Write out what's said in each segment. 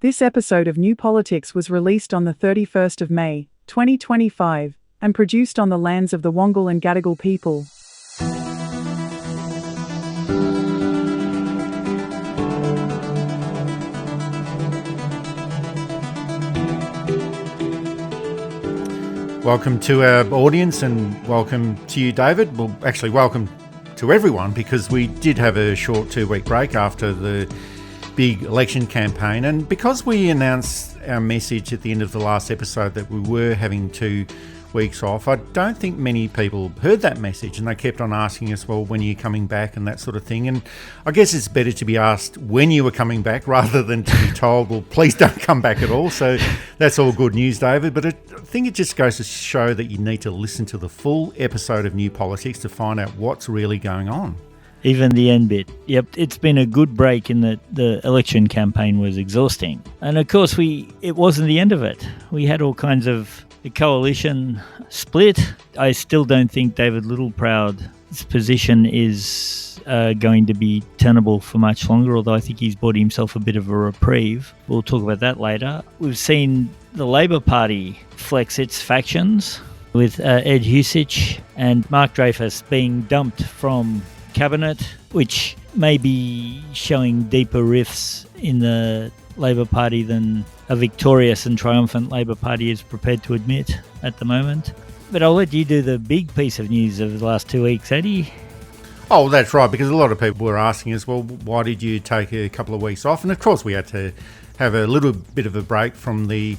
This episode of New Politics was released on the 31st of May, 2025, and produced on the lands of the Wangal and Gadigal people. Welcome to our audience and welcome to you, David. Well, actually, welcome to everyone, because we did have a short 2-week break after the big election campaign, and because we announced our message at the end of the last episode that we were having 2 weeks off, I don't think many people heard that message, and they kept on asking us, well, when are you coming back and that sort of thing. And I guess it's better to be asked when you were coming back rather than to be told, well, please don't come back at all. So that's all good news, David, but I think it just goes to show that you need to listen to the full episode of New Politics to find out what's really going on. Even the end bit. Yep, it's been a good break in that the election campaign was exhausting. And of course, it wasn't the end of it. We had all kinds of the coalition split. I still don't think David Littleproud's position is going to be tenable for much longer, although I think he's bought himself a bit of a reprieve. We'll talk about that later. We've seen the Labor Party flex its factions with Ed Husich and Mark Dreyfus being dumped from Cabinet, which may be showing deeper rifts in the Labor Party than a victorious and triumphant Labor Party is prepared to admit at the moment. But I'll let you do the big piece of news of the last 2 weeks, Eddie. Oh, that's right, because a lot of people were asking us, well, why did you take a couple of weeks off? And of course we had to have a little bit of a break from the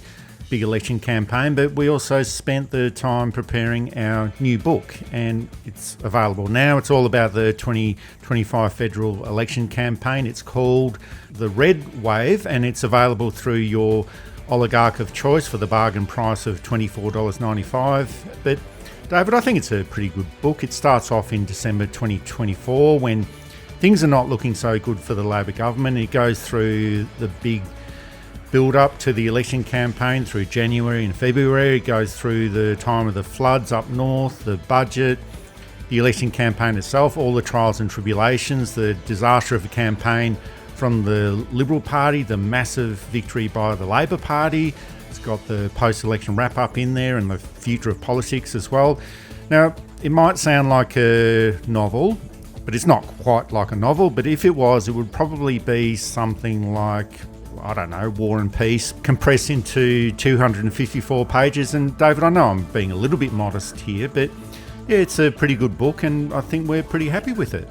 big election campaign, but we also spent the time preparing our new book, and it's available now. It's all about the 2025 federal election campaign. It's called The Red Wave, and it's available through your oligarch of choice for the bargain price of $24.95. But David, I think it's a pretty good book. It starts off in December 2024 when things are not looking so good for the Labor government. It goes through the big build up to the election campaign through January and February. It goes through the time of the floods up north, the budget, the election campaign itself, all the trials and tribulations, the disaster of the campaign from the Liberal Party, the massive victory by the Labor Party. It's got the post-election wrap-up in there and the future of politics as well. Now, it might sound like a novel, but it's not quite like a novel. But if it was, it would probably be something like, I don't know, War and Peace, compressed into 254 pages. And David, I know I'm being a little bit modest here, but yeah, it's a pretty good book and I think we're pretty happy with it.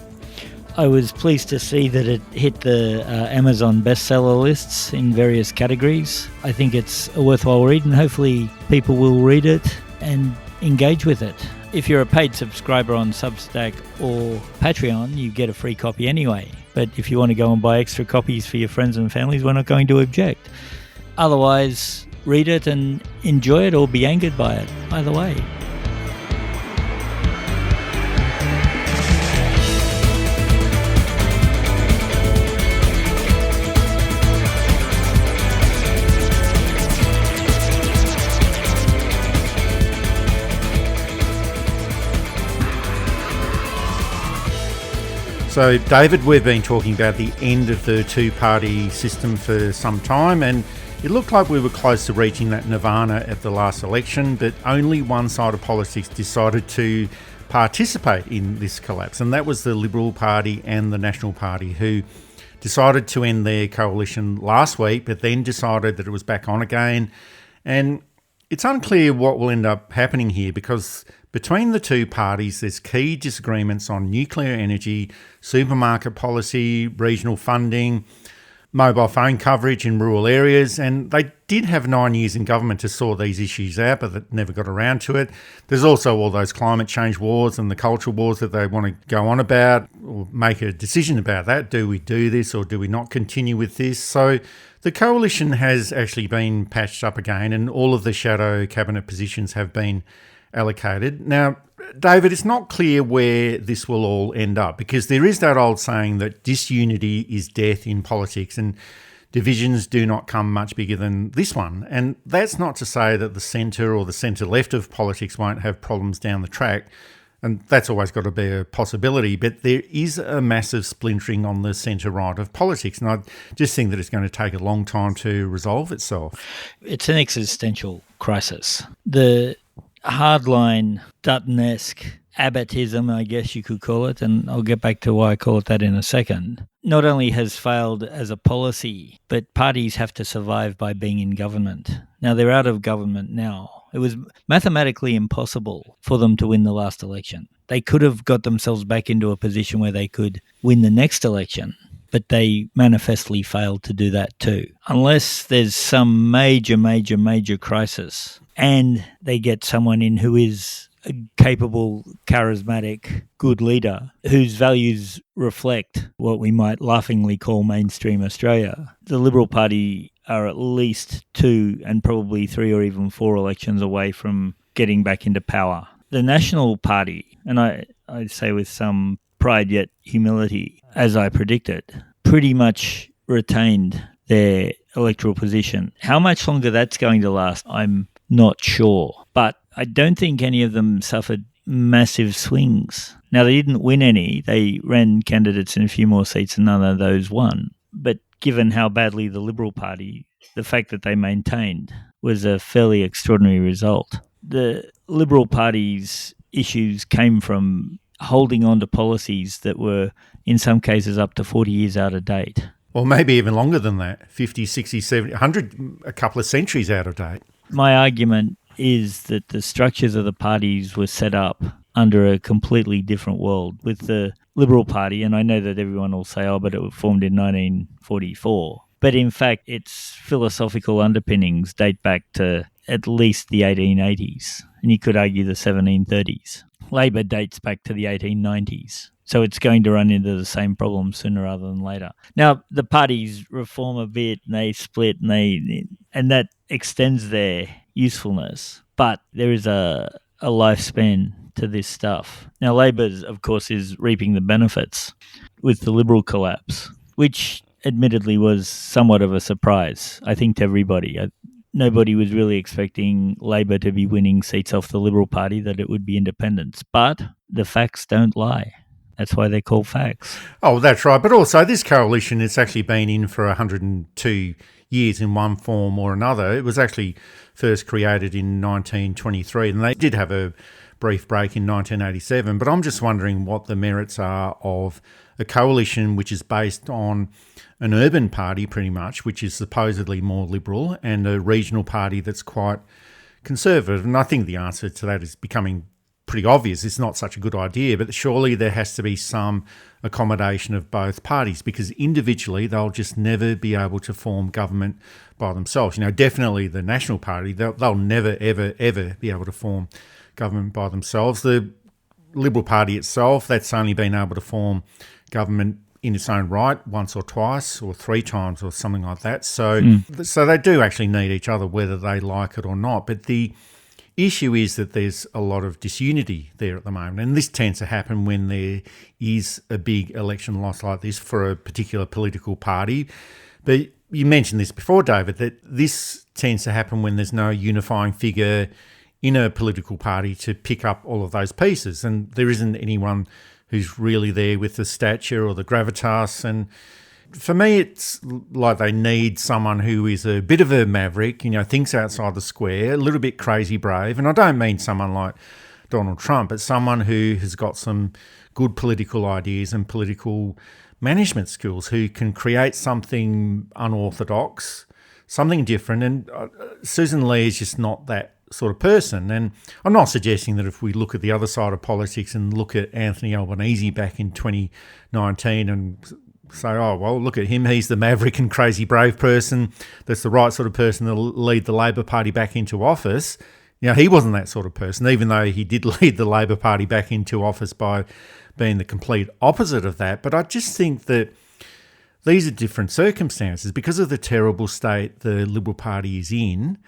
I was pleased to see that it hit the Amazon bestseller lists in various categories. I think it's a worthwhile read and hopefully people will read it and engage with it. If you're a paid subscriber on Substack or Patreon, you get a free copy anyway. But if you want to go and buy extra copies for your friends and families, we're not going to object. Otherwise, read it and enjoy it or be angered by it. Either way. So, David, we've been talking about the end of the two-party system for some time, and it looked like we were close to reaching that nirvana at the last election, but only one side of politics decided to participate in this collapse, and that was the Liberal Party and the National Party, who decided to end their coalition last week, but then decided that it was back on again. And it's unclear what will end up happening here, because between the two parties, there's key disagreements on nuclear energy, supermarket policy, regional funding, mobile phone coverage in rural areas, and they did have 9 years in government to sort these issues out, but they never got around to it. There's also all those climate change wars and the cultural wars that they want to go on about or make a decision about that. Do we do this or do we not continue with this? So the coalition has actually been patched up again and all of the shadow cabinet positions have been allocated. Now, David, it's not clear where this will all end up because there is that old saying that disunity is death in politics and divisions do not come much bigger than this one. And that's not to say that the centre or the centre-left of politics won't have problems down the track. And that's always got to be a possibility. But there is a massive splintering on the centre-right of politics. And I just think that it's going to take a long time to resolve itself. It's an existential crisis. The hardline Dutton-esque Abbottism, I guess you could call it, and I'll get back to why I call it that in a second, not only has failed as a policy, but parties have to survive by being in government. Now, they're out of government now. It was mathematically impossible for them to win the last election. They could have got themselves back into a position where they could win the next election, but they manifestly failed to do that too. Unless there's some major crisis and they get someone in who is a capable, charismatic, good leader whose values reflect what we might laughingly call mainstream Australia. The Liberal Party are at least 2 and probably 3 or even 4 elections away from getting back into power. The National Party, and I say with some pride yet humility, as I predicted, pretty much retained their electoral position. How much longer that's going to last, I'm not sure. But I don't think any of them suffered massive swings. Now, they didn't win any. They ran candidates in a few more seats and none of those won. But given how badly the Liberal Party, the fact that they maintained was a fairly extraordinary result. The Liberal Party's issues came from holding on to policies that were, in some cases, up to 40 years out of date. Or maybe even longer than that, 50, 60, 70, 100, a couple of centuries out of date. My argument is that the structures of the parties were set up under a completely different world. With the Liberal Party, and I know that everyone will say, oh, but it was formed in 1944. But in fact, its philosophical underpinnings date back to at least the 1880s, and you could argue the 1730s. Labor dates back to the 1890s. So it's going to run into the same problem sooner rather than later. Now, the parties reform a bit, and they split, and that extends their usefulness. But there is a lifespan to this stuff. Now, Labor, of course, is reaping the benefits with the Liberal collapse, which admittedly was somewhat of a surprise, I think, to everybody. Nobody was really expecting Labor to be winning seats off the Liberal Party, that it would be independents. But the facts don't lie. That's why they're called facts. Oh, that's right. But also this coalition, it's actually been in for 102 years in one form or another. It was actually first created in 1923, and they did have a brief break in 1987. But I'm just wondering what the merits are of a coalition which is based on an urban party pretty much, which is supposedly more liberal, and a regional party that's quite conservative. And I think the answer to that is becoming pretty obvious. It's not such a good idea, but surely there has to be some accommodation of both parties, because individually they'll just never be able to form government by themselves. You know, definitely the National Party, they'll never, ever be able to form government by themselves. The Liberal Party itself, that's only been able to form government in its own right once or twice or 3 times or something like that. So they do actually need each other, whether they like it or not. But the issue is that there's a lot of disunity there at the moment, and this tends to happen when there is a big election loss like this for a particular political party. But you mentioned this before, David, that this tends to happen when there's no unifying figure in a political party to pick up all of those pieces, and there isn't anyone who's really there with the stature or the gravitas. And for me, it's like they need someone who is a bit of a maverick, you know, thinks outside the square, a little bit crazy brave. And I don't mean someone like Donald Trump, but someone who has got some good political ideas and political management skills, who can create something unorthodox, something different. And Susan Lee is just not that sort of person. And I'm not suggesting that if we look at the other side of politics and look at Anthony Albanese back in 2019 and say, oh, well, look at him, he's the maverick and crazy brave person, that's the right sort of person to lead the Labor Party back into office. You know, he wasn't that sort of person, even though he did lead the Labor Party back into office by being the complete opposite of that. But I just think that these are different circumstances. Because of the terrible state the Liberal Party is in,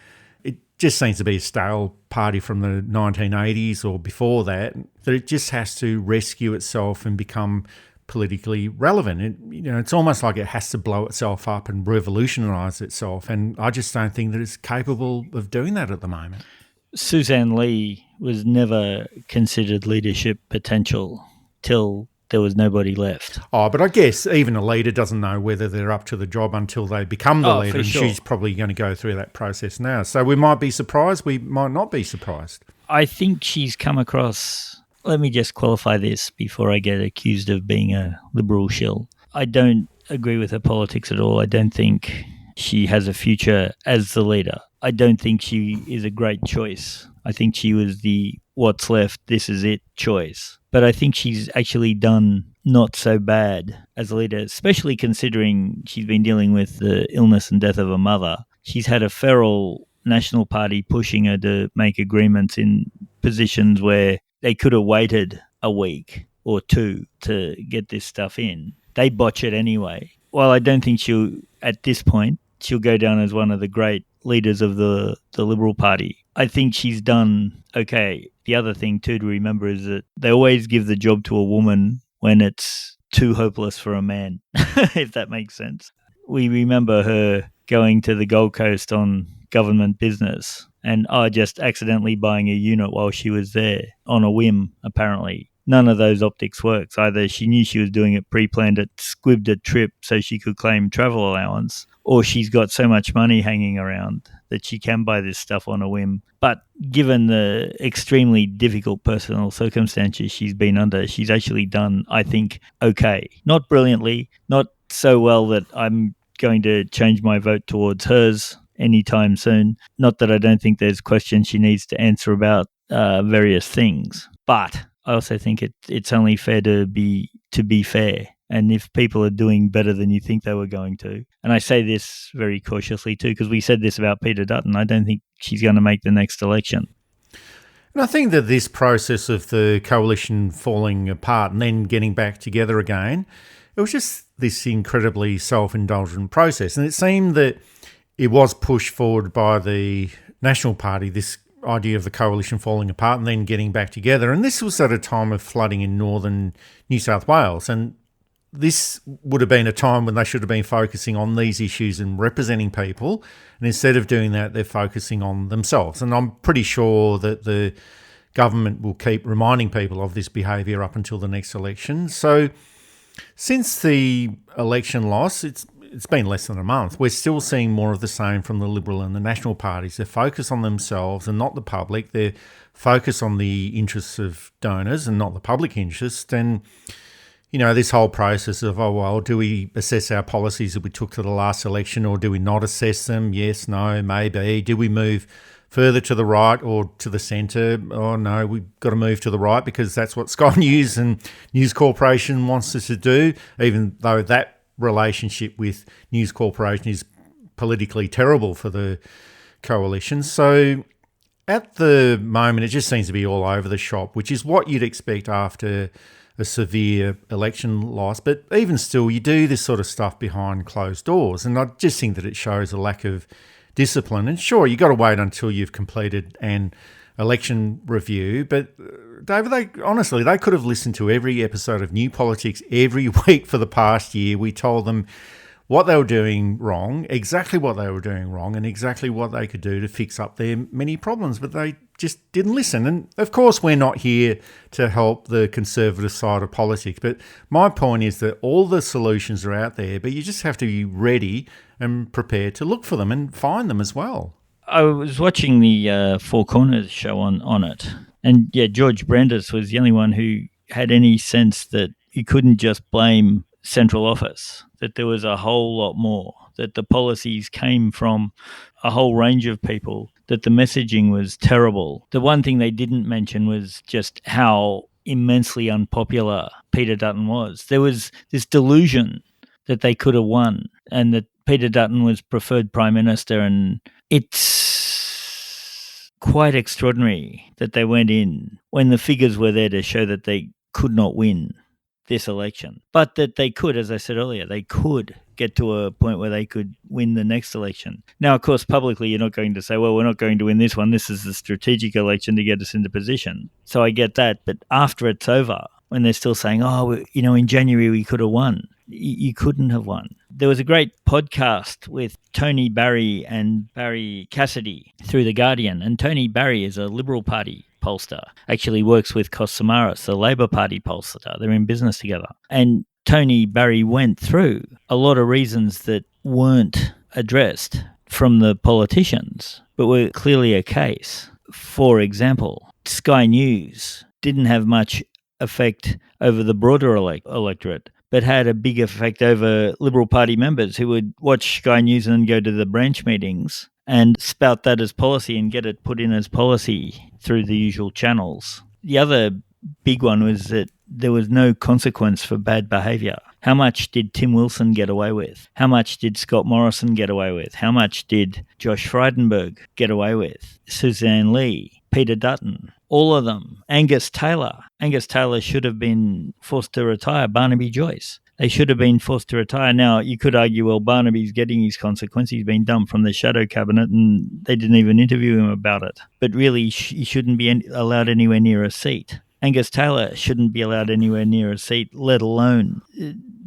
it just seems to be a stale party from the 1980s or before that it just has to rescue itself and become politically relevant. It's almost like it has to blow itself up and revolutionise itself, and I just don't think that it's capable of doing that at the moment. Suzanne Lee was never considered leadership potential till there was nobody left. Oh, but I guess even a leader doesn't know whether they're up to the job until they become the leader, for and sure. she's probably going to go through that process now. So we might be surprised, we might not be surprised. I think she's come across... Let me just qualify this before I get accused of being a liberal shill. I don't agree with her politics at all. I don't think she has a future as the leader. I don't think she is a great choice. I think she was the what's left, this is it choice. But I think she's actually done not so bad as a leader, especially considering she's been dealing with the illness and death of her mother. She's had a feral National Party pushing her to make agreements in positions where they could have waited a week or two to get this stuff in. They botch it anyway. Well, I don't think at this point, she'll go down as one of the great leaders of the Liberal Party. I think she's done okay. The other thing too to remember is that they always give the job to a woman when it's too hopeless for a man, if that makes sense. We remember her going to the Gold Coast on government business and just accidentally buying a unit while she was there on a whim, apparently. None of those optics works. Either she knew she was doing it pre-planned, it squibbed a trip so she could claim travel allowance, or she's got so much money hanging around that she can buy this stuff on a whim. But given the extremely difficult personal circumstances she's been under, she's actually done, I think, okay. Not brilliantly, not so well that I'm going to change my vote towards hers anytime soon. Not that I don't think there's questions she needs to answer about various things, but I also think it's only fair to be fair. And if people are doing better than you think they were going to, and I say this very cautiously too, because we said this about Peter Dutton, I don't think she's going to make the next election. And I think that this process of the coalition falling apart and then getting back together again, it was just this incredibly self-indulgent process. And it seemed that it was pushed forward by the National Party, this idea of the coalition falling apart and then getting back together. And this was at a time of flooding in northern New South Wales. And this would have been a time when they should have been focusing on these issues and representing people. And instead of doing that, they're focusing on themselves. And I'm pretty sure that the government will keep reminding people of this behaviour up until the next election. So since the election loss, it's been less than a month. We're still seeing more of the same from the Liberal and the National parties. They're focused on themselves and not the public. They're focused on the interests of donors and not the public interest. And, you know, this whole process of, oh, well, do we assess our policies that we took to the last election or do we not assess them? Yes, no, maybe. Do we move further to the right or to the centre? Oh, no, we've got to move to the right because that's what Sky News and News Corporation wants us to do, even though that relationship with News Corporation is politically terrible for the coalition. So at the moment, it just seems to be all over the shop, which is what you'd expect after a severe election loss. But even still, you do this sort of stuff behind closed doors. And I just think that it shows a lack of discipline. And sure, you've got to wait until you've completed an election review. But David, they could have listened to every episode of New Politics every week for the past year. We told them what they were doing wrong, exactly what they were doing wrong, and exactly what they could do to fix up their many problems. But they just didn't listen. And of course, we're not here to help the conservative side of politics. But my point is that all the solutions are out there, but you just have to be ready and prepared to look for them and find them as well. I was watching the Four Corners show on it. And yeah, George Brandis was the only one who had any sense that you couldn't just blame central office, that there was a whole lot more, that the policies came from a whole range of people, that the messaging was terrible. The one thing they didn't mention was just how immensely unpopular Peter Dutton was. There was this delusion that they could have won and that Peter Dutton was preferred Prime Minister, and it's quite extraordinary that they went in when the figures were there to show that they could not win this election, but that they could, as I said earlier, they could get to a point where they could win the next election. Now, of course, publicly, you're not going to say, well, we're not going to win this one. This is the strategic election to get us into position. So I get that. But after it's over, when they're still saying, oh, you know, in January we could have won, you couldn't have won. There was a great podcast with Tony Barry and Barry Cassidy through The Guardian. And Tony Barry is a Liberal Party pollster, actually works with Kos-Samaras, the Labor Party pollster. They're in business together. And Tony Barry went through a lot of reasons that weren't addressed from the politicians, but were clearly a case. For example, Sky News didn't have much effect over the broader electorate, but had a big effect over Liberal Party members who would watch Sky News and then go to the branch meetings and spout that as policy and get it put in as policy through the usual channels. The other big one was that there was no consequence for bad behaviour. How much did Tim Wilson get away with? How much did Scott Morrison get away with? How much did Josh Frydenberg get away with? Suzanne Lee, Peter Dutton, all of them. Angus Taylor. Angus Taylor should have been forced to retire. Barnaby Joyce. They should have been forced to retire. Now, you could argue, well, Barnaby's getting his consequence. He's been dumped from the shadow cabinet and they didn't even interview him about it. But really, he shouldn't be allowed anywhere near a seat. Angus Taylor shouldn't be allowed anywhere near a seat, let alone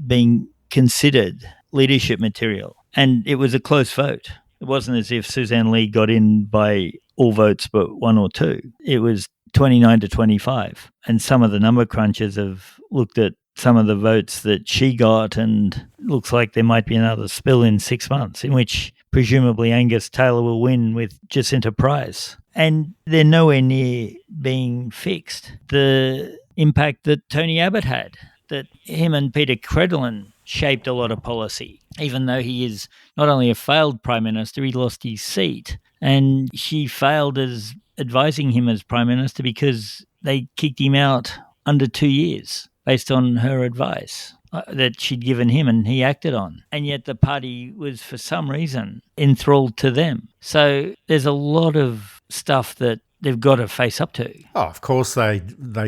being considered leadership material. And it was a close vote. It wasn't as if Suzanne Lee got in by all votes but one or two. It was 29 to 25. And some of the number crunchers have looked at some of the votes that she got, and looks like there might be another spill in 6 months in which presumably Angus Taylor will win with Jacinta Price. And they're nowhere near being fixed. The impact that Tony Abbott had, that him and Peter Credlin shaped a lot of policy, even though he is not only a failed Prime Minister, he lost his seat. And she failed as advising him as Prime Minister because they kicked him out under 2 years based on her advice that she'd given him and he acted on. And yet the party was, for some reason, enthralled to them. So there's a lot of stuff that they've got to face up to. Oh, of course they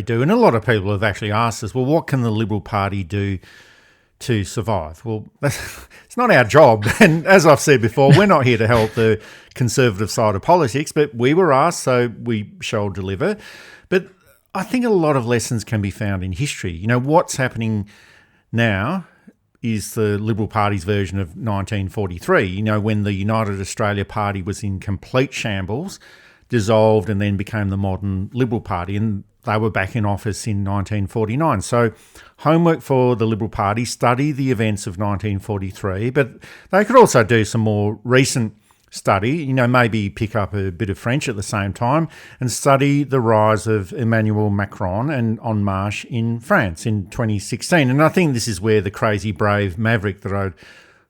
do. And a lot of people have actually asked us, well, what can the Liberal Party do to survive? Well, it's not our job. And as I've said before, we're not here to help the conservative side of politics, but we were asked, so we shall deliver. But I think a lot of lessons can be found in history. You know, what's happening now is the Liberal Party's version of 1943, you know, when the United Australia Party was in complete shambles, dissolved and then became the modern Liberal Party, and they were back in office in 1949. So homework for the Liberal Party, study the events of 1943, but they could also do some more recent study, you know, maybe pick up a bit of French at the same time and study the rise of Emmanuel Macron and En Marche in France in 2016. And I think this is where the crazy brave maverick that I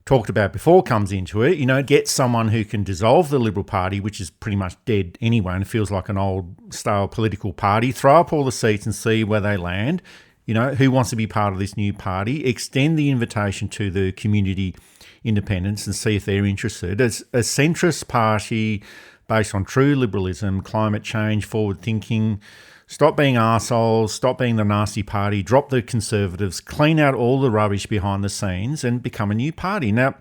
talked about before comes into it. You know, get someone who can dissolve the Liberal Party, which is pretty much dead anyway and it feels like an old stale political party, throw up all the seats and see where they land. You know, who wants to be part of this new party? Extend the invitation to the community independents and see if they're interested. As a centrist party based on true liberalism, climate change, forward thinking, stop being arseholes, stop being the nasty party, drop the Conservatives, clean out all the rubbish behind the scenes and become a new party. Now,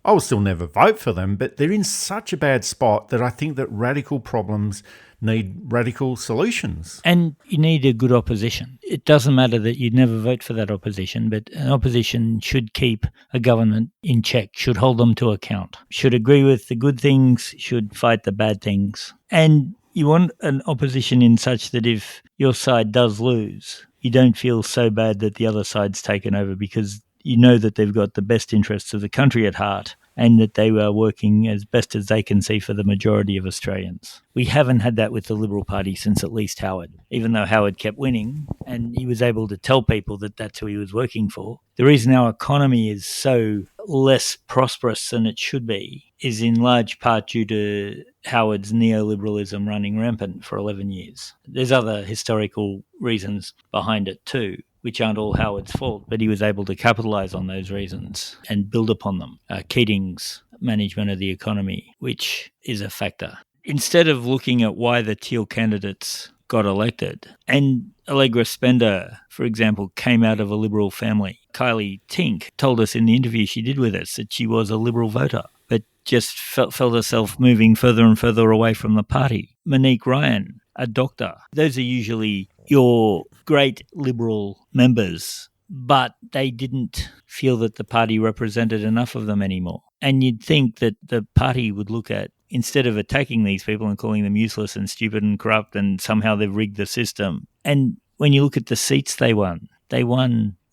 I will still never vote for them, but they're in such a bad spot that I think that radical problems need radical solutions. And you need a good opposition. It doesn't matter that you'd never vote for that opposition, but an opposition should keep a government in check, should hold them to account, should agree with the good things, should fight the bad things. And you want an opposition in such that if your side does lose, you don't feel so bad that the other side's taken over, because you know that they've got the best interests of the country at heart and that they are working as best as they can see for the majority of Australians. We haven't had that with the Liberal Party since at least Howard, even though Howard kept winning and he was able to tell people that that's who he was working for. The reason our economy is so less prosperous than it should be is in large part due to Howard's neoliberalism running rampant for 11 years. There's other historical reasons behind it too, which aren't all Howard's fault, but he was able to capitalise on those reasons and build upon them. Keating's management of the economy, which is a factor. Instead of looking at why the Teal candidates got elected, and Allegra Spender, for example, came out of a Liberal family. Kylie Tink told us in the interview she did with us that she was a Liberal voter, but just felt herself moving further and further away from the party. Monique Ryan, a doctor. Those are usually your great Liberal members but they didn't feel that the party represented enough of them anymore. And you'd think that the party would look at, instead of attacking these people and calling them useless and stupid and corrupt and somehow they've rigged the system. And when you look at the seats they won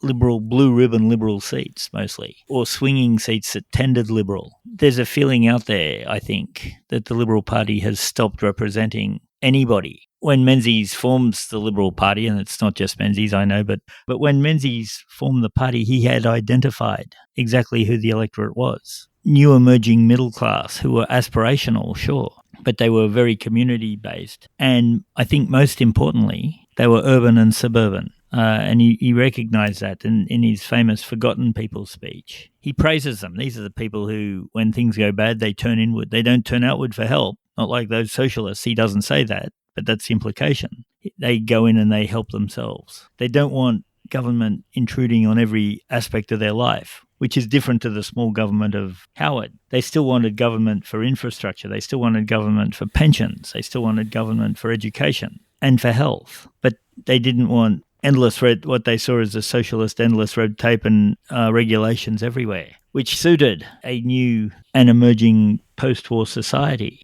Liberal, blue ribbon Liberal seats mostly, or swinging seats that tended Liberal. There's a feeling out there, I think, that the Liberal Party has stopped representing anybody. When Menzies forms the Liberal Party, and it's not just Menzies, I know, but when Menzies formed the party, he had identified exactly who the electorate was. New emerging middle class who were aspirational, sure, but they were very community-based. And I think most importantly, they were urban and suburban. And he recognised that in his famous Forgotten People speech. He praises them. These are the people who, when things go bad, they turn inward. They don't turn outward for help, not like those socialists. He doesn't say that, but that's the implication. They go in and they help themselves. They don't want government intruding on every aspect of their life, which is different to the small government of Howard. They still wanted government for infrastructure. They still wanted government for pensions. They still wanted government for education and for health. But they didn't want what they saw as a socialist endless red tape and regulations everywhere, which suited a new and emerging post-war society.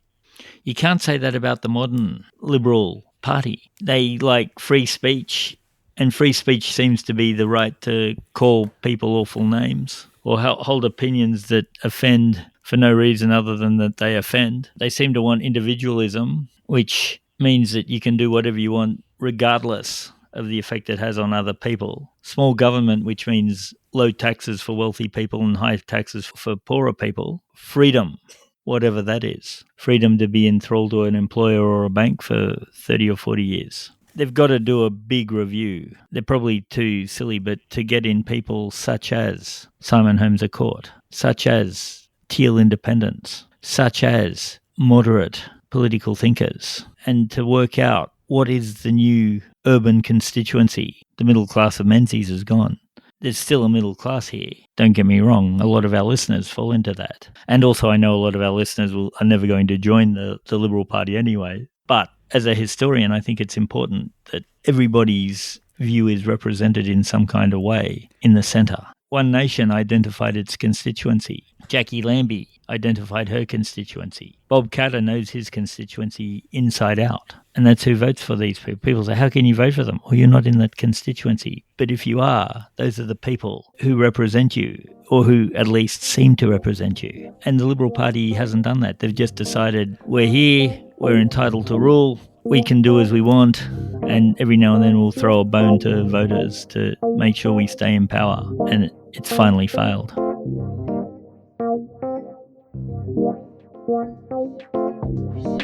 You can't say that about the modern Liberal Party. They like free speech, and free speech seems to be the right to call people awful names or hold opinions that offend for no reason other than that they offend. They seem to want individualism, which means that you can do whatever you want regardless of the effect it has on other people. Small government, which means low taxes for wealthy people and high taxes for poorer people. Freedom, whatever that is. Freedom to be enthralled to an employer or a bank for 30 or 40 years. They've got to do a big review. They're probably too silly, but to get in people such as Simon Holmes à Court, such as Teal independents, such as moderate political thinkers, and to work out what is the new urban constituency. The middle class of Menzies is gone. There's still a middle class here. Don't get me wrong, a lot of our listeners fall into that. And also I know a lot of our listeners are never going to join the Liberal Party anyway. But as a historian, I think it's important that everybody's view is represented in some kind of way in the centre. One Nation identified its constituency. Jackie Lambie identified her constituency. Bob Katter knows his constituency inside out. And that's who votes for these people. People say, how can you vote for them? Well, you're not in that constituency. But if you are, those are the people who represent you, or who at least seem to represent you. And the Liberal Party hasn't done that. They've just decided, we're here, we're entitled to rule, we can do as we want, and every now and then we'll throw a bone to voters to make sure we stay in power. And it's finally failed.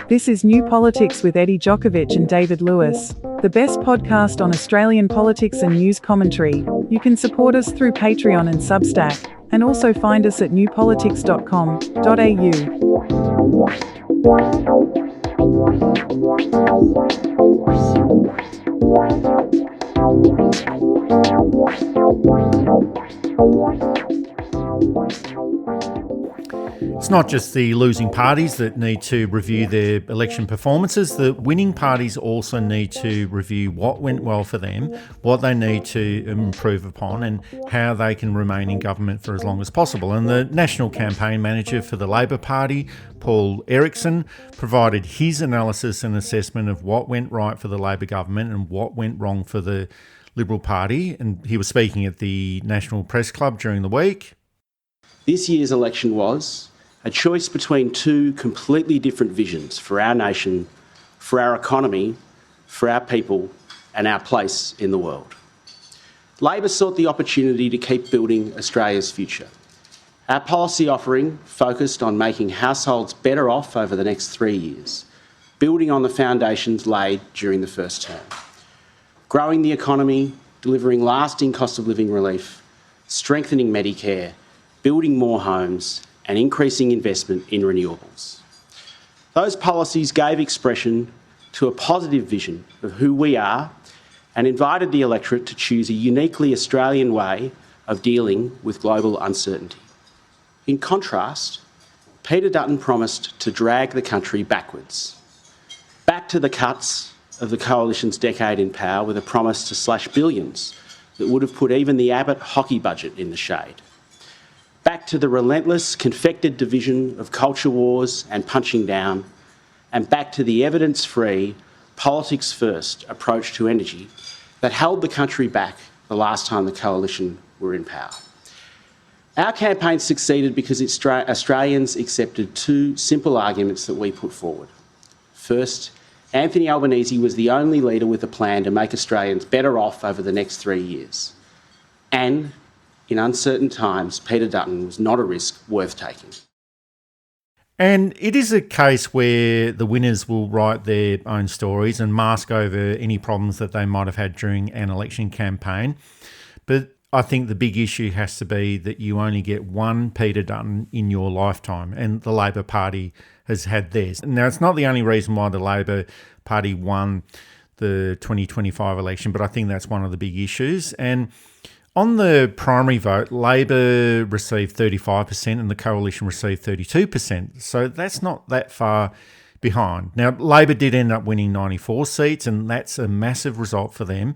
This is New Politics with Eddie Djokovic and David Lewis, the best podcast on Australian politics and news commentary. You can support us through Patreon and Substack, and also find us at newpolitics.com.au. It's not just the losing parties that need to review their election performances. The winning parties also need to review what went well for them, what they need to improve upon, and how they can remain in government for as long as possible. And the National Campaign Manager for the Labor Party, Paul Erikson, provided his analysis and assessment of what went right for the Labor government and what went wrong for the Liberal Party. And he was speaking at the National Press Club during the week. This year's election was a choice between two completely different visions for our nation, for our economy, for our people, and our place in the world. Labor sought the opportunity to keep building Australia's future. Our policy offering focused on making households better off over the next 3 years, building on the foundations laid during the first term. Growing the economy, delivering lasting cost of living relief, strengthening Medicare, building more homes, and increasing investment in renewables. Those policies gave expression to a positive vision of who we are and invited the electorate to choose a uniquely Australian way of dealing with global uncertainty. In contrast, Peter Dutton promised to drag the country backwards, back to the cuts of the Coalition's decade in power with a promise to slash billions that would have put even the Abbott hockey budget in the shade. Back to the relentless, confected division of culture wars and punching down, and back to the evidence-free, politics-first approach to energy that held the country back the last time the coalition were in power. Our campaign succeeded because Australians accepted two simple arguments that we put forward. First, Anthony Albanese was the only leader with a plan to make Australians better off over the next 3 years. And in uncertain times, Peter Dutton was not a risk worth taking. And it is a case where the winners will write their own stories and mask over any problems that they might have had during an election campaign. But I think the big issue has to be that you only get one Peter Dutton in your lifetime, and the Labor Party has had theirs. Now, it's not the only reason why the Labor Party won the 2025 election, but I think that's one of the big issues. And on the primary vote, Labor received 35% and the Coalition received 32%. So that's not that far behind. Now, Labor did end up winning 94 seats, and that's a massive result for them.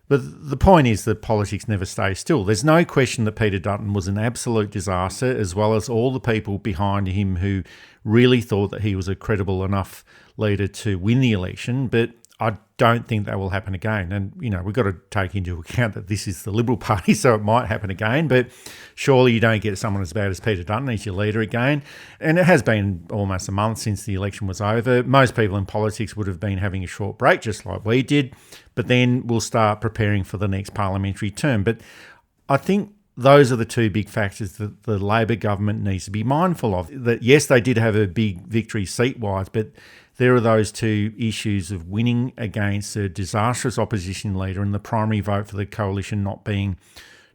But the point is that politics never stays still. There's no question that Peter Dutton was an absolute disaster, as well as all the people behind him who really thought that he was a credible enough leader to win the election. But I don't think that will happen again. And, you know, we've got to take into account that this is the Liberal Party, so it might happen again. But surely you don't get someone as bad as Peter Dutton as your leader again. And it has been almost a month since the election was over. Most people in politics would have been having a short break, just like we did. But then we'll start preparing for the next parliamentary term. But I think those are the two big factors that the Labor government needs to be mindful of. That, yes, they did have a big victory seat-wise, but there are those two issues of winning against a disastrous opposition leader and the primary vote for the coalition not being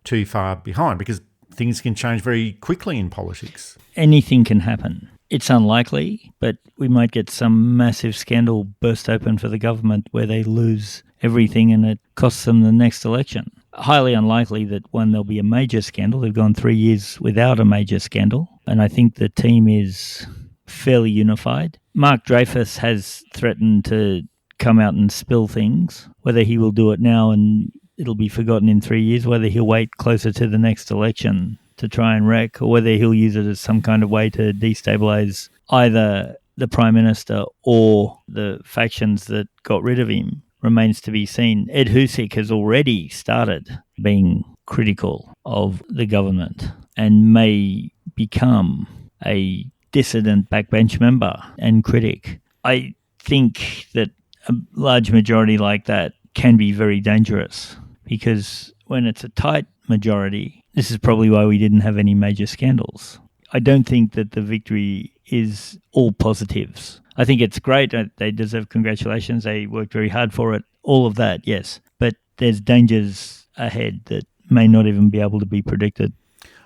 too far behind, because things can change very quickly in politics. Anything can happen. It's unlikely, but we might get some massive scandal burst open for the government where they lose everything and it costs them the next election. Highly unlikely that, one, there'll be a major scandal. They've gone 3 years without a major scandal, and I think the team is fairly unified. Mark Dreyfus has threatened to come out and spill things. Whether he will do it now and it'll be forgotten in 3 years, whether he'll wait closer to the next election to try and wreck, or whether he'll use it as some kind of way to destabilise either the Prime Minister or the factions that got rid of him, remains to be seen. Ed Husic has already started being critical of the government and may become a dissident backbench member and critic. I think that a large majority like that can be very dangerous, because when it's a tight majority, this is probably why we didn't have any major scandals. I don't think that the victory is all positives. I think it's great. They deserve congratulations. They worked very hard for it. All of that, yes. But there's dangers ahead that may not even be able to be predicted.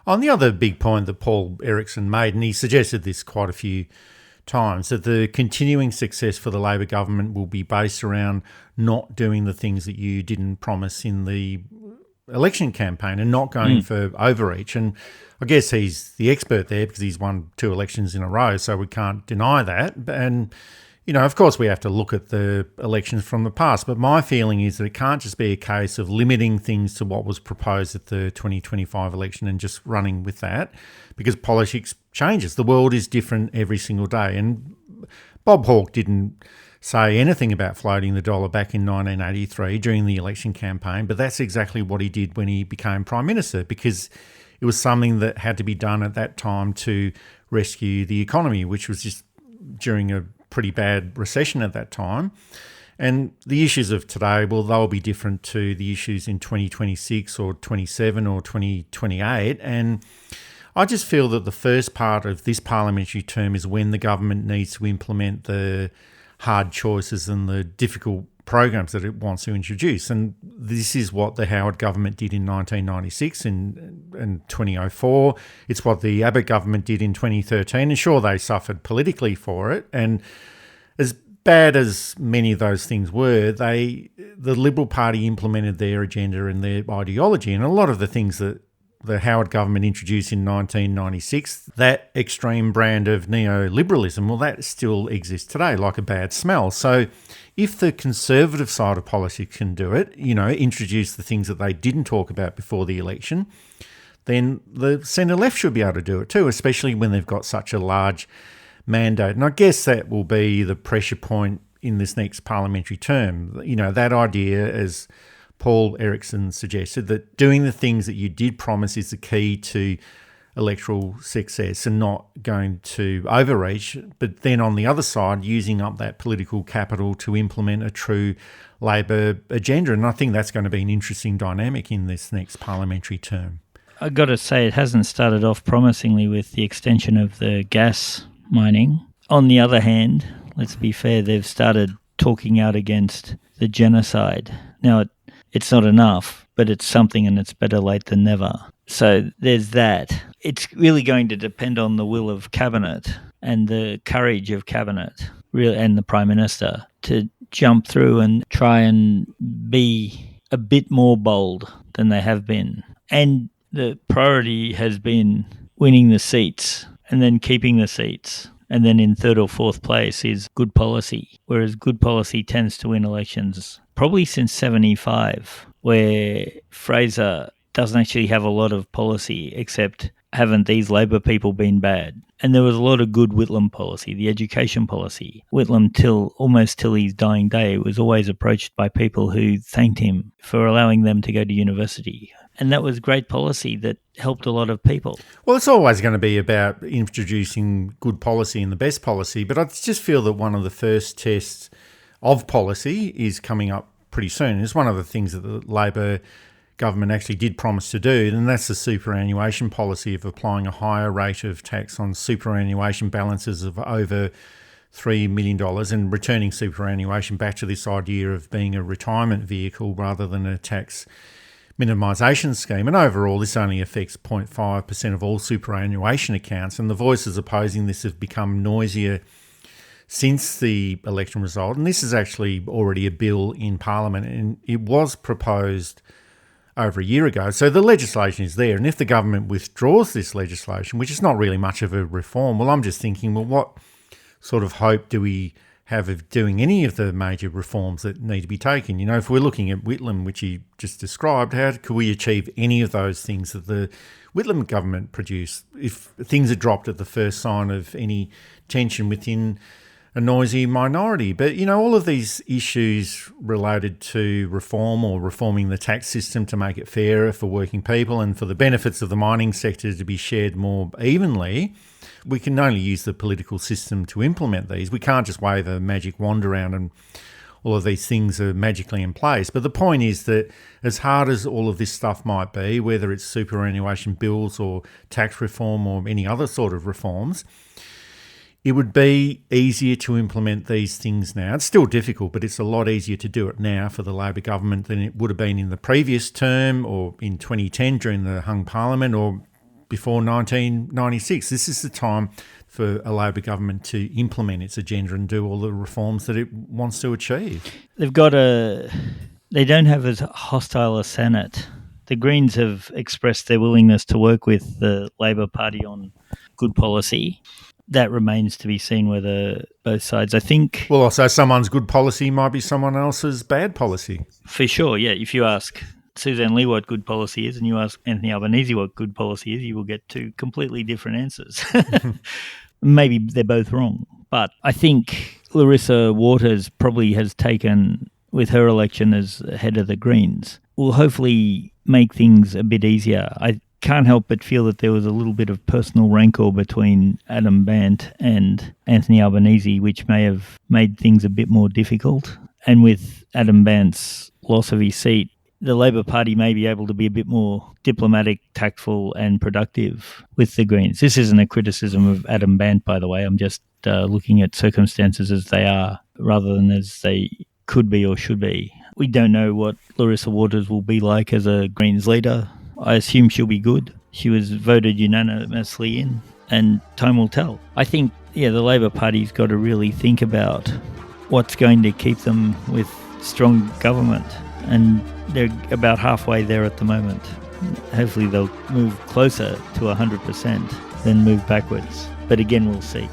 On the other big point that Paul Erikson made, and he suggested this quite a few times, that the continuing success for the Labor government will be based around not doing the things that you didn't promise in the election campaign and not going for overreach. And I guess he's the expert there because he's won 2 elections in a row, so we can't deny that. And, you know, of course we have to look at the elections from the past, but my feeling is that it can't just be a case of limiting things to what was proposed at the 2025 election and just running with that, because politics changes. The world is different every single day. And Bob Hawke didn't say anything about floating the dollar back in 1983 during the election campaign, but that's exactly what he did when he became Prime Minister, because it was something that had to be done at that time to rescue the economy, which was just during a pretty bad recession at that time. And the issues of today, well, they'll be different to the issues in 2026 or 27 or 2028. And I just feel that the first part of this parliamentary term is when the government needs to implement the hard choices and the difficult programs that it wants to introduce. And this is what the Howard government did in 1996 and 2004. It's what the Abbott government did in 2013. And sure, they suffered politically for it. And as bad as many of those things were, the Liberal Party implemented their agenda and their ideology. And a lot of the things that the Howard government introduced in 1996, that extreme brand of neoliberalism, well, that still exists today, like a bad smell. So if the Conservative side of politics can do it, introduce the things that they didn't talk about before the election, then the centre-left should be able to do it too, especially when they've got such a large mandate. And I guess that will be the pressure point in this next parliamentary term. That idea, as Paul Erikson suggested, that doing the things that you did promise is the key to electoral success and not going to overreach, but then on the other side, using up that political capital to implement a true Labor agenda. And I think that's going to be an interesting dynamic in this next parliamentary term. I've got to say, it hasn't started off promisingly with the extension of the gas mining. On the other hand, let's be fair, they've started talking out against the genocide. Now, it's not enough, but it's something, and it's better late than never. So there's that. It's really going to depend on the will of Cabinet and the courage of Cabinet and the Prime Minister to jump through and try and be a bit more bold than they have been. And the priority has been winning the seats and then keeping the seats. And then in third or fourth place is good policy, whereas good policy tends to win elections probably since 75, where Fraser doesn't actually have a lot of policy, except haven't these Labor people been bad? And there was a lot of good Whitlam policy, the education policy. Whitlam, almost till his dying day, was always approached by people who thanked him for allowing them to go to university. And that was great policy that helped a lot of people. Well, it's always going to be about introducing good policy and the best policy, but I just feel that one of the first tests of policy is coming up pretty soon. It's one of the things that the Labor government actually did promise to do, and that's the superannuation policy of applying a higher rate of tax on superannuation balances of over $3 million and returning superannuation back to this idea of being a retirement vehicle rather than a tax minimisation scheme. And overall, this only affects 0.5% of all superannuation accounts, and the voices opposing this have become noisier since the election result. And this is actually already a bill in Parliament, and it was proposed over a year ago. So the legislation is there, and if the government withdraws this legislation, which is not really much of a reform, well, I'm just thinking, well, what sort of hope do we have of doing any of the major reforms that need to be taken? If we're looking at Whitlam, which he just described, how could we achieve any of those things that the Whitlam government produced if things are dropped at the first sign of any tension within a noisy minority? But, all of these issues related to reform or reforming the tax system to make it fairer for working people and for the benefits of the mining sector to be shared more evenly, we can only use the political system to implement these. We can't just wave a magic wand around and all of these things are magically in place. But the point is that as hard as all of this stuff might be, whether it's superannuation bills or tax reform or any other sort of reforms, it would be easier to implement these things now. It's still difficult, but it's a lot easier to do it now for the Labor government than it would have been in the previous term or in 2010 during the hung parliament or before 1996. This is the time for a Labor government to implement its agenda and do all the reforms that it wants to achieve. They don't have as hostile a Senate. The Greens have expressed their willingness to work with the Labor Party on good policy. That remains to be seen whether both sides, I think... Well, also someone's good policy might be someone else's bad policy. For sure, yeah. If you ask Suzanne Lee what good policy is and you ask Anthony Albanese what good policy is, you will get two completely different answers. Maybe they're both wrong. But I think Larissa Waters probably has taken, with her election as head of the Greens, will hopefully make things a bit easier. I can't help but feel that there was a little bit of personal rancor between Adam Bandt and Anthony Albanese, which may have made things a bit more difficult. And with Adam Bandt's loss of his seat, the Labor Party may be able to be a bit more diplomatic, tactful and productive with the Greens. This isn't a criticism of Adam Bandt, by the way. I'm just looking at circumstances as they are rather than as they could be or should be. We don't know what Larissa Waters will be like as a Greens leader. I assume she'll be good. She was voted unanimously in, and time will tell. I think, the Labor Party's got to really think about what's going to keep them with strong government, and they're about halfway there at the moment. Hopefully they'll move closer to 100% than move backwards. But again, we'll see.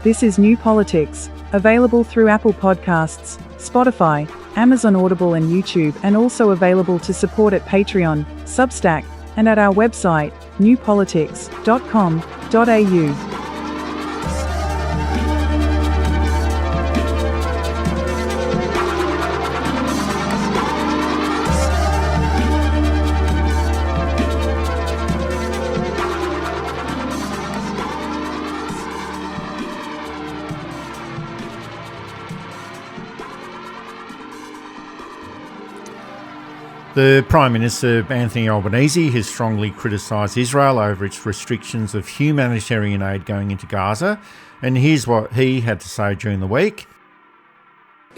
This is New Politics, available through Apple Podcasts, Spotify, Amazon Audible and YouTube, and also available to support at Patreon, Substack, and at our website, newpolitics.com.au. The Prime Minister, Anthony Albanese, has strongly criticised Israel over its restrictions of humanitarian aid going into Gaza. And here's what he had to say during the week.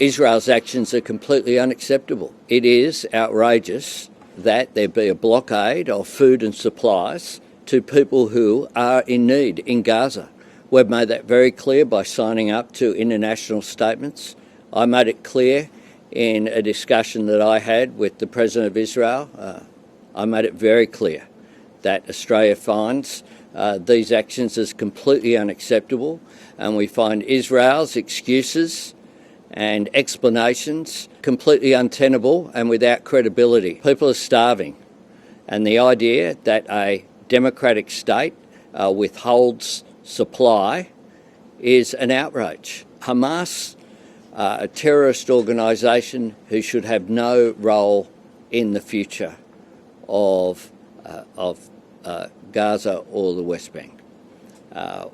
Israel's actions are completely unacceptable. It is outrageous that there be a blockade of food and supplies to people who are in need in Gaza. We've made that very clear by signing up to international statements. I made it clear in a discussion that I had with the President of Israel. I made it very clear that Australia finds these actions as completely unacceptable, and we find Israel's excuses and explanations completely untenable and without credibility. People are starving, and the idea that a democratic state withholds supply is an outrage. Hamas, a terrorist organisation who should have no role in the future of Gaza or the West Bank.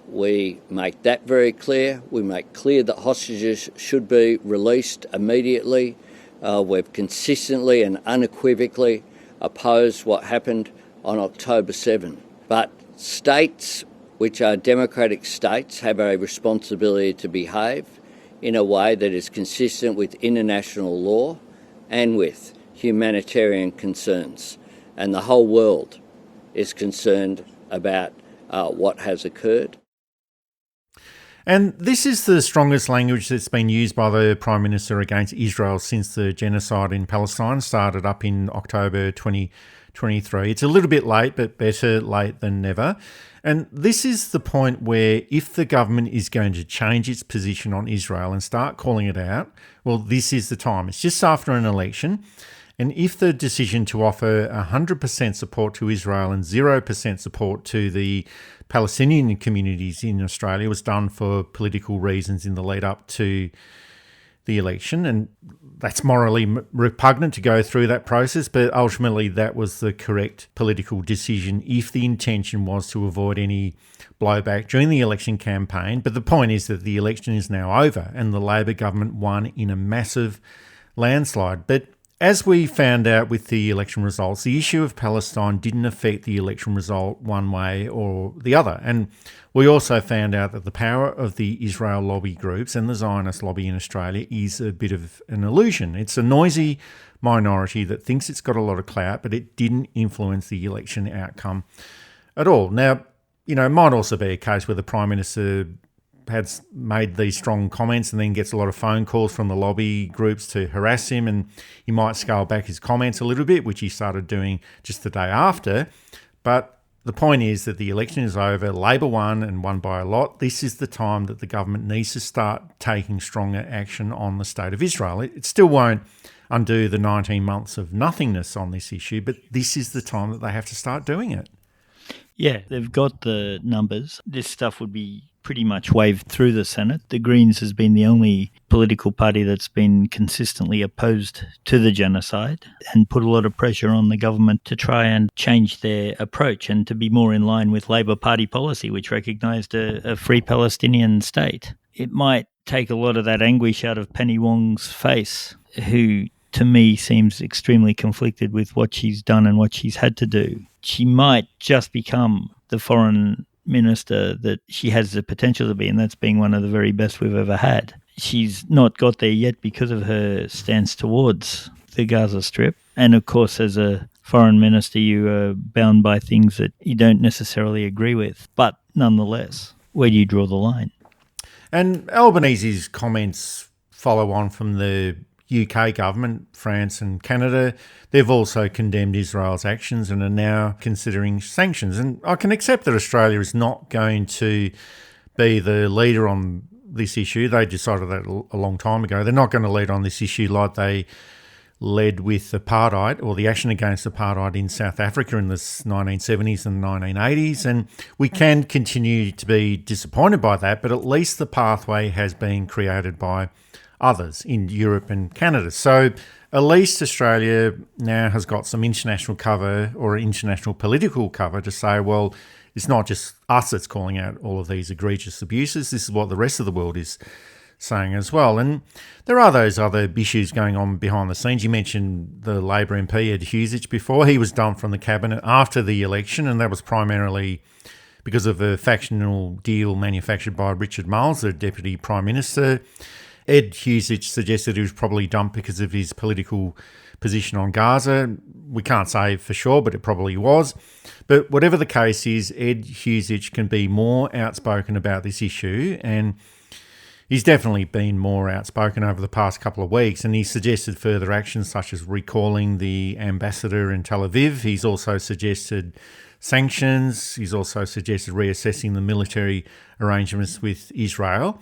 We make that very clear. We make clear that hostages should be released immediately. We've consistently and unequivocally opposed what happened on October 7. But states which are democratic states have a responsibility to behave in a way that is consistent with international law and with humanitarian concerns. And the whole world is concerned about what has occurred. And this is the strongest language that's been used by the Prime Minister against Israel since the genocide in Palestine started up in October 2023. It's a little bit late, but better late than never. And this is the point where if the government is going to change its position on Israel and start calling it out, well, this is the time. It's just after an election. And if the decision to offer 100% support to Israel and 0% support to the Palestinian communities in Australia was done for political reasons in the lead up to the election, and that's morally repugnant to go through that process, but ultimately that was the correct political decision if the intention was to avoid any blowback during the election campaign. But the point is that the election is now over and the Labor government won in a massive landslide. But as we found out with the election results, the issue of Palestine didn't affect the election result one way or the other. And we also found out that the power of the Israel lobby groups and the Zionist lobby in Australia is a bit of an illusion. It's a noisy minority that thinks it's got a lot of clout, but it didn't influence the election outcome at all. Now, it might also be a case where the Prime Minister has made these strong comments and then gets a lot of phone calls from the lobby groups to harass him, and he might scale back his comments a little bit, which he started doing just the day after. But the point is that the election is over. Labor won and won by a lot. This is the time that the government needs to start taking stronger action on the state of Israel. It still won't undo the 19 months of nothingness on this issue, but this is the time that they have to start doing it. Yeah, they've got the numbers. This stuff would be pretty much waved through the Senate. The Greens has been the only political party that's been consistently opposed to the genocide and put a lot of pressure on the government to try and change their approach and to be more in line with Labor Party policy, which recognised a free Palestinian state. It might take a lot of that anguish out of Penny Wong's face, who to me seems extremely conflicted with what she's done and what she's had to do. She might just become the foreign minister that she has the potential to be, and that's being one of the very best we've ever had. She's not got there yet because of her stance towards the Gaza Strip. And of course, as a foreign minister, you are bound by things that you don't necessarily agree with. But nonetheless, where do you draw the line? And Albanese's comments follow on from the UK government, France and Canada, they've also condemned Israel's actions and are now considering sanctions. And I can accept that Australia is not going to be the leader on this issue. They decided that a long time ago. They're not going to lead on this issue like they led with apartheid, or the action against apartheid in South Africa in the 1970s and 1980s. And we can continue to be disappointed by that, but at least the pathway has been created by others in Europe and Canada. So at least Australia now has got some international cover, or international political cover, to say, well, it's not just us that's calling out all of these egregious abuses. This is what the rest of the world is saying as well. And there are those other issues going on behind the scenes. You mentioned the Labor MP, Ed Husich, before. He was dumped from the cabinet after the election, and that was primarily because of a factional deal manufactured by Richard Marles, the Deputy Prime Minister. Ed Husich suggested he was probably dumped because of his political position on Gaza. We can't say for sure, but it probably was. But whatever the case is, Ed Husich can be more outspoken about this issue, and he's definitely been more outspoken over the past couple of weeks, and he suggested further actions such as recalling the ambassador in Tel Aviv. He's also suggested sanctions. He's also suggested reassessing the military arrangements with Israel.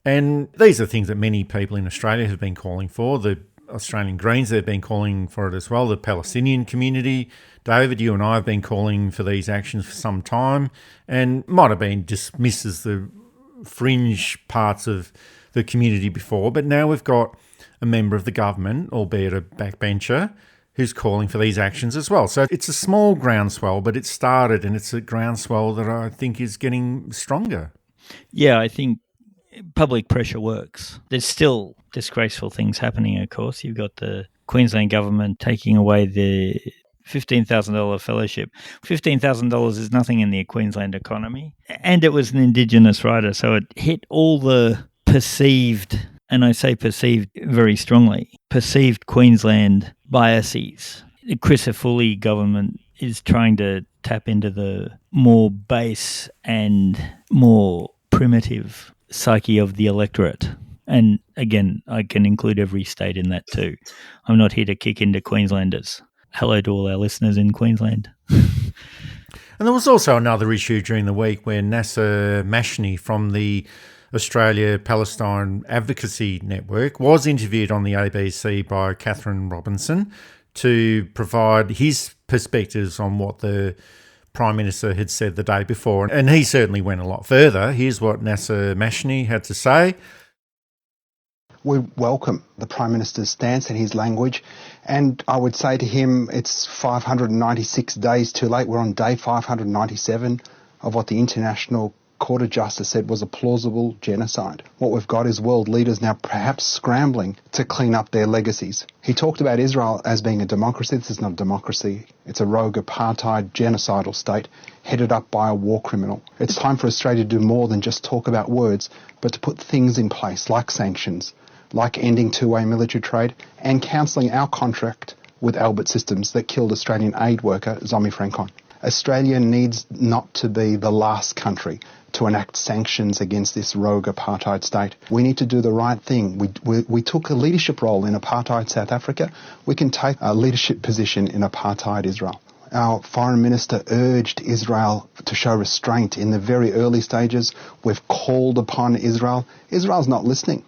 And these are things that many people in Australia have been calling for. The Australian Greens, they've been calling for it as well. The Palestinian community, David, you and I have been calling for these actions for some time, and might have been dismissed as the fringe parts of the community before, but now we've got a member of the government, albeit a backbencher, who's calling for these actions as well. So it's a small groundswell, but it's started, and it's a groundswell that I think is getting stronger. Yeah, I think public pressure works. There's still disgraceful things happening, of course. You've got the Queensland government taking away the $15,000 fellowship. $15,000 is nothing in the Queensland economy. And it was an Indigenous rider, so it hit all the perceived, and I say perceived very strongly, perceived Queensland biases. The Chris Afuli government is trying to tap into the more base and more primitive psyche of the electorate. And again, I can include every state in that too. I'm not here to kick into Queenslanders. Hello to all our listeners in Queensland. And there was also another issue during the week where Nasser Mashni from the Australia Palestine Advocacy Network was interviewed on the ABC by Catherine Robinson to provide his perspectives on what the Prime Minister had said the day before. And he certainly went a lot further. Here's what Nasser Mashni had to say. We welcome the Prime Minister's stance and his language, and I would say to him it's 596 days too late. We're on day 597 of what the International Court of Justice said was a plausible genocide. What we've got is world leaders now perhaps scrambling to clean up their legacies. He talked about Israel as being a democracy. This is not a democracy. It's a rogue apartheid genocidal state headed up by a war criminal. It's time for Australia to do more than just talk about words, but to put things in place like sanctions, like ending two-way military trade and cancelling our contract with Albert Systems that killed Australian aid worker Zomi Francon. Australia needs not to be the last country to enact sanctions against this rogue apartheid state. We need to do the right thing. We took a leadership role in apartheid South Africa. We can take a leadership position in apartheid Israel. Our Foreign Minister urged Israel to show restraint in the very early stages. We've called upon Israel. Israel's not listening.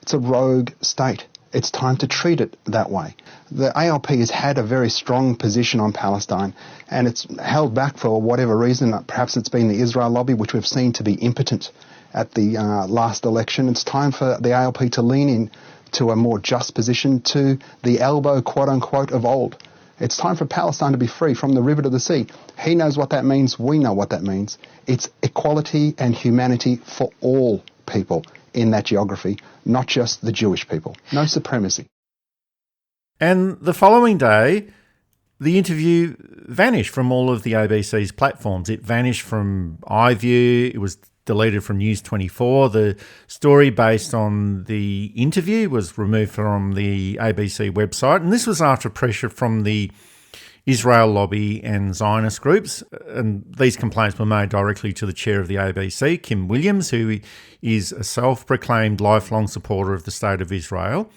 It's a rogue state. It's time to treat it that way. The ALP has had a very strong position on Palestine, and it's held back for whatever reason. Perhaps it's been the Israel lobby, which we've seen to be impotent at the last election. It's time for the ALP to lean in to a more just position, to the elbow, quote-unquote, of old. It's time for Palestine to be free from the river to the sea. He knows what that means. We know what that means. It's equality and humanity for all people in that geography, not just the Jewish people. No supremacy. And the following day, the interview vanished from all of the ABC's platforms. It vanished from iView. It was deleted from News 24. The story based on the interview was removed from the ABC website. And this was after pressure from the Israel lobby and Zionist groups. And these complaints were made directly to the chair of the ABC, Kim Williams, who is a self-proclaimed lifelong supporter of the State of Israel.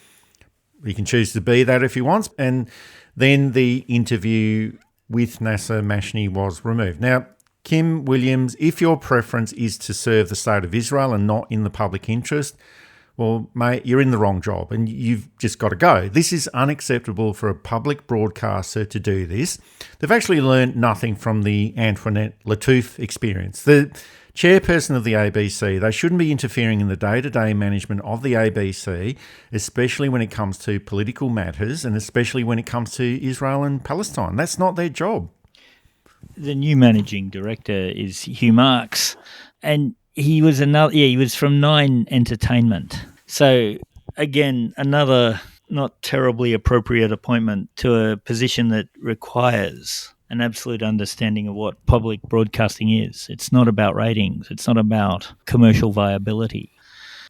He can choose to be that if he wants. And then the interview with Nasser Mashni was removed. Now, Kim Williams, if your preference is to serve the state of Israel and not in the public interest, well, mate, you're in the wrong job and you've just got to go. This is unacceptable for a public broadcaster to do this. They've actually learned nothing from the Antoinette Lattouf experience. The chairperson of the ABC, they shouldn't be interfering in the day-to-day management of the ABC, especially when it comes to political matters and especially when it comes to Israel and Palestine. That's not their job. The new managing director is Hugh Marks, and he was from Nine Entertainment. So again, another not terribly appropriate appointment to a position that requires an absolute understanding of what public broadcasting is. It's not about ratings. It's not about commercial viability.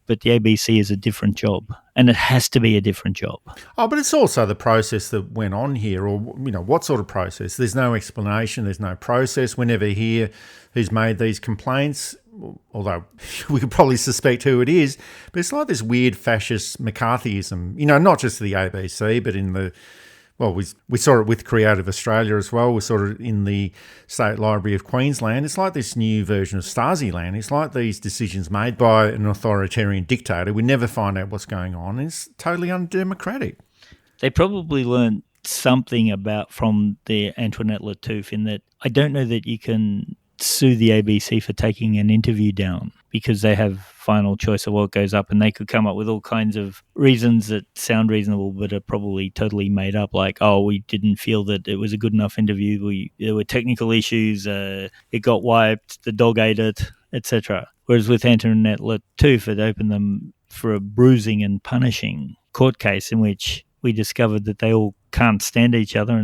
But the ABC is a different job, and it has to be a different job. Oh, but it's also the process that went on here, or, what sort of process? There's no explanation. There's no process. We never hear who's made these complaints, although we could probably suspect who it is. But it's like this weird fascist McCarthyism, not just the ABC, but in the... Well, we saw it with Creative Australia as well. We saw it in the State Library of Queensland. It's like this new version of Stasi-land. It's like these decisions made by an authoritarian dictator. We never find out what's going on. It's totally undemocratic. They probably learned something from the Antoinette Lattouf in that I don't know that you can sue the ABC for taking an interview down because they have final choice of what goes up, and they could come up with all kinds of reasons that sound reasonable but are probably totally made up, like, oh, we didn't feel that it was a good enough interview, there were technical issues, it got wiped, the dog ate it, etc. Whereas with Antoinette Lattouf, it opened them for a bruising and punishing court case in which we discovered that they all can't stand each other,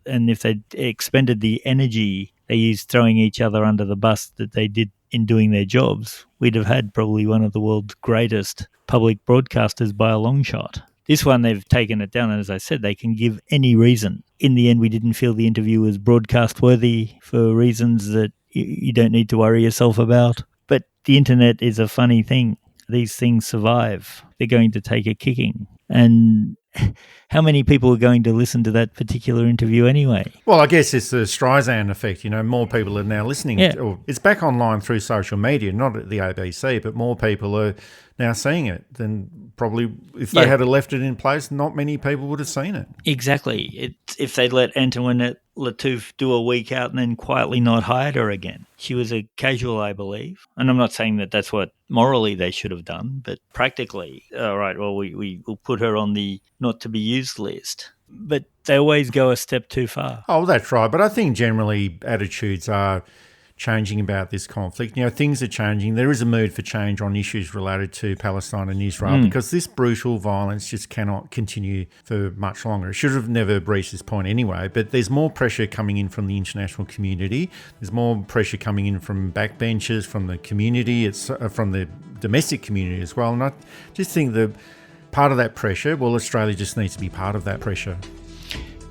and if they expended the energy they used throwing each other under the bus that they did in doing their jobs, we'd have had probably one of the world's greatest public broadcasters by a long shot. This one, they've taken it down, and as I said, they can give any reason. In the end, we didn't feel the interview was broadcast worthy for reasons that you don't need to worry yourself about. But the internet is a funny thing. These things survive. They're going to take a kicking. And how many people are going to listen to that particular interview anyway? Well, I guess it's the Streisand effect. More people are now listening. Yeah. It's back online through social media, not at the ABC, but more people are now seeing it than probably if they had left it in place, not many people would have seen it. Exactly. If they'd let Antoinette Lattouf do a week out and then quietly not hired her again. She was a casual, I believe. And I'm not saying that that's what morally they should have done, but practically, all right, well, we will put her on the not to be used list. But they always go a step too far. Oh, that's right. But I think generally attitudes are changing about this conflict. Things are changing. There is a mood for change on issues related to Palestine and Israel because this brutal violence just cannot continue for much longer. It should have never reached this point anyway, but there's more pressure coming in from the international community. There's more pressure coming in from backbenchers, from the community, it's from the domestic community as well. And I just think that part of that pressure, well, Australia just needs to be part of that pressure.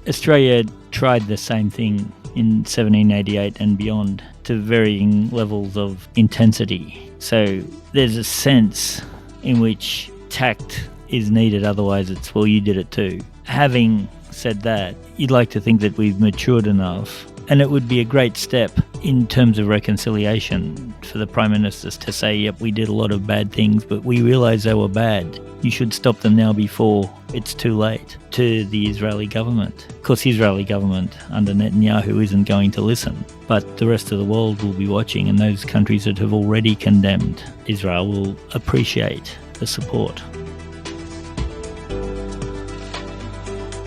Australia tried the same thing in 1788 and beyond to varying levels of intensity. So there's a sense in which tact is needed, otherwise it's, well, you did it too. Having said that, you'd like to think that we've matured enough, and it would be a great step in terms of reconciliation for the Prime Ministers to say, yep, we did a lot of bad things, but we realise they were bad. You should stop them now before it's too late, to the Israeli government. Of course, the Israeli government under Netanyahu isn't going to listen, but the rest of the world will be watching, and those countries that have already condemned Israel will appreciate the support.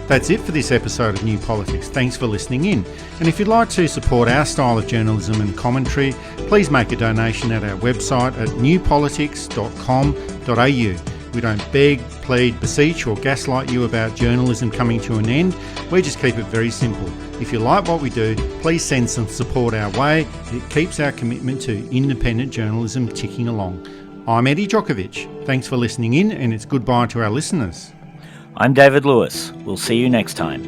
That's it for this episode of New Politics. Thanks for listening in. And if you'd like to support our style of journalism and commentary, please make a donation at our website at newpolitics.com.au. We don't beg, plead, beseech or gaslight you about journalism coming to an end. We just keep it very simple. If you like what we do, please send some support our way. It keeps our commitment to independent journalism ticking along. I'm Eddie Djokovic. Thanks for listening in, and it's goodbye to our listeners. I'm David Lewis. We'll see you next time.